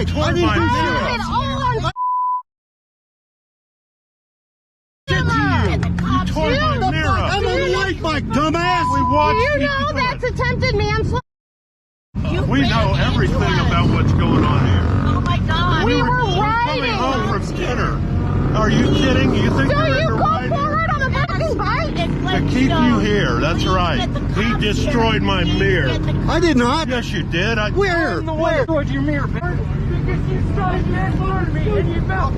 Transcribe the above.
light. I didn't do Turn it on. You tore my mirror. I'm a light bike, dumbass. We watched You you know do that's it. attempted manslaughter. We know everything about what's going on here. Oh my God. We were Coming riding. home from dinner. Are you kidding? You think So we're you into go riding? forward on the fucking bike? To keep you here, that's right. He destroyed my mirror. I did not. Yes, you did. Where? Where destroyed your mirror? Because you started manslaughter me and you felt